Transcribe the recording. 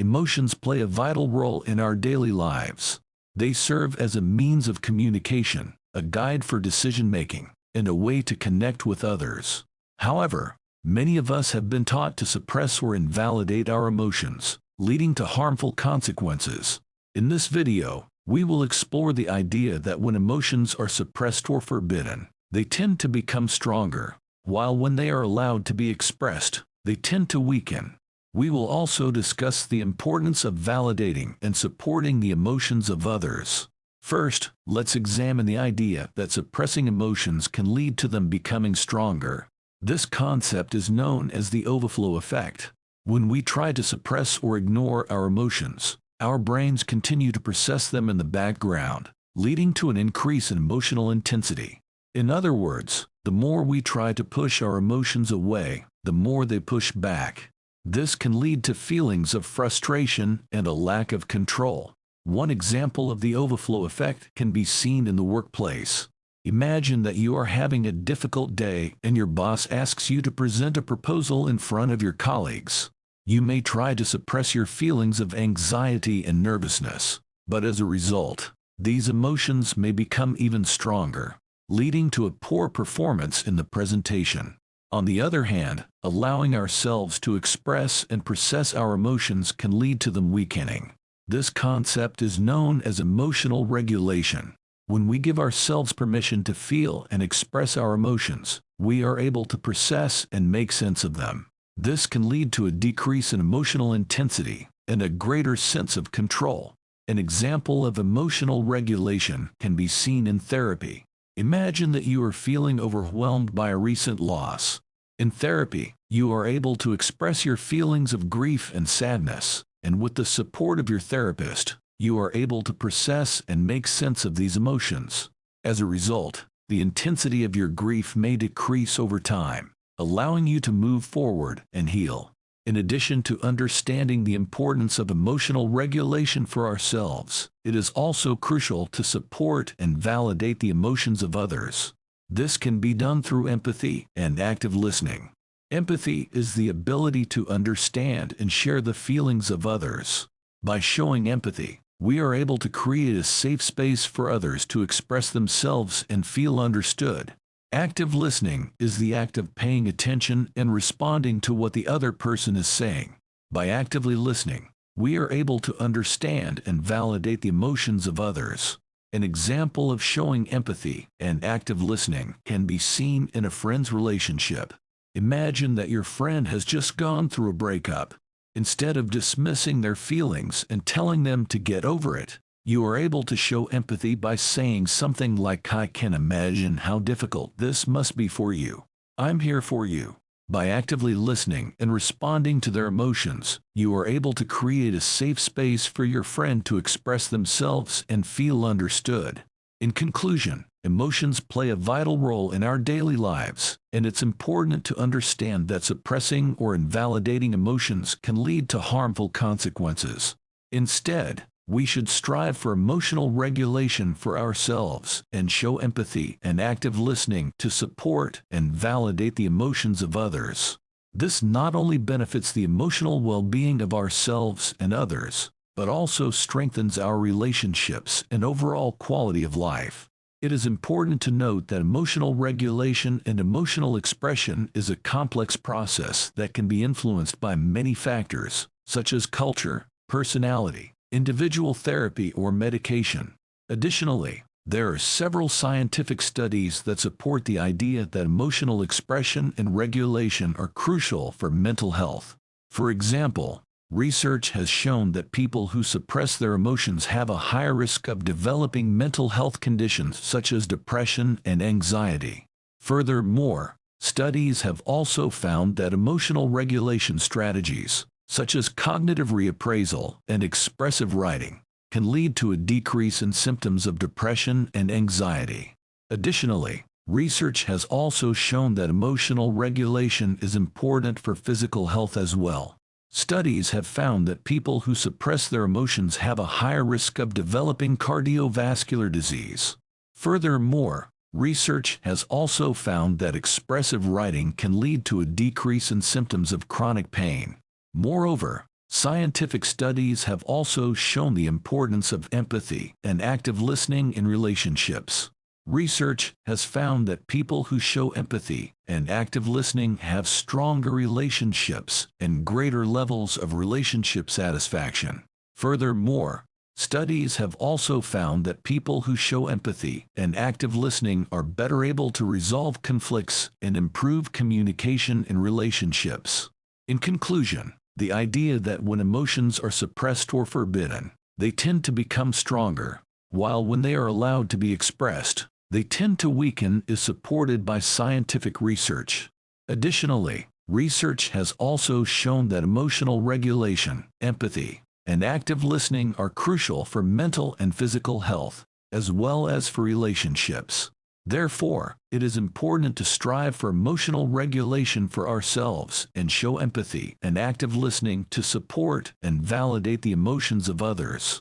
Emotions play a vital role in our daily lives. They serve as a means of communication, a guide for decision-making, and a way to connect with others. However, many of us have been taught to suppress or invalidate our emotions, leading to harmful consequences. In this video, we will explore the idea that when emotions are suppressed or forbidden, they tend to become stronger, while when they are allowed to be expressed, they tend to weaken. We will also discuss the importance of validating and supporting the emotions of others. First, let's examine the idea that suppressing emotions can lead to them becoming stronger. This concept is known as the overflow effect. When we try to suppress or ignore our emotions, our brains continue to process them in the background, leading to an increase in emotional intensity. In other words, the more we try to push our emotions away, the more they push back. This can lead to feelings of frustration and a lack of control. One example of the overflow effect can be seen in the workplace. Imagine that you are having a difficult day and your boss asks you to present a proposal in front of your colleagues. You may try to suppress your feelings of anxiety and nervousness, but as a result, these emotions may become even stronger, leading to a poor performance in the presentation. On the other hand, allowing ourselves to express and process our emotions can lead to them weakening. This concept is known as emotional regulation. When we give ourselves permission to feel and express our emotions, we are able to process and make sense of them. This can lead to a decrease in emotional intensity and a greater sense of control. An example of emotional regulation can be seen in therapy. Imagine that you are feeling overwhelmed by a recent loss. In therapy, you are able to express your feelings of grief and sadness, and with the support of your therapist, you are able to process and make sense of these emotions. As a result, the intensity of your grief may decrease over time, allowing you to move forward and heal. In addition to understanding the importance of emotional regulation for ourselves, it is also crucial to support and validate the emotions of others. This can be done through empathy and active listening. Empathy is the ability to understand and share the feelings of others. By showing empathy, we are able to create a safe space for others to express themselves and feel understood. Active listening is the act of paying attention and responding to what the other person is saying. By actively listening, we are able to understand and validate the emotions of others. An example of showing empathy and active listening can be seen in a friend's relationship. Imagine that your friend has just gone through a breakup. Instead of dismissing their feelings and telling them to get over it, you are able to show empathy by saying something like, "I can imagine how difficult this must be for you. I'm here for you." By actively listening and responding to their emotions, you are able to create a safe space for your friend to express themselves and feel understood. In conclusion, emotions play a vital role in our daily lives, and it's important to understand that suppressing or invalidating emotions can lead to harmful consequences. Instead, we should strive for emotional regulation for ourselves and show empathy and active listening to support and validate the emotions of others. This not only benefits the emotional well-being of ourselves and others, but also strengthens our relationships and overall quality of life. It is important to note that emotional regulation and emotional expression is a complex process that can be influenced by many factors, such as culture, personality, individual therapy, or medication. Additionally, there are several scientific studies that support the idea that emotional expression and regulation are crucial for mental health. For example, research has shown that people who suppress their emotions have a higher risk of developing mental health conditions such as depression and anxiety. Furthermore, studies have also found that emotional regulation strategies, such as cognitive reappraisal and expressive writing, can lead to a decrease in symptoms of depression and anxiety. Additionally, research has also shown that emotional regulation is important for physical health as well. Studies have found that people who suppress their emotions have a higher risk of developing cardiovascular disease. Furthermore, research has also found that expressive writing can lead to a decrease in symptoms of chronic pain. Moreover, Scientific studies have also shown the importance of empathy and active listening in relationships. Research has found that people who show empathy and active listening have stronger relationships and greater levels of relationship satisfaction. Furthermore, studies have also found that people who show empathy and active listening are better able to resolve conflicts and improve communication in relationships. In conclusion, the idea that when emotions are suppressed or forbidden, they tend to become stronger, while when they are allowed to be expressed, they tend to weaken is supported by scientific research. Additionally, research has also shown that emotional regulation, empathy, and active listening are crucial for mental and physical health, as well as for relationships. Therefore, it is important to strive for emotional regulation for ourselves and show empathy and active listening to support and validate the emotions of others.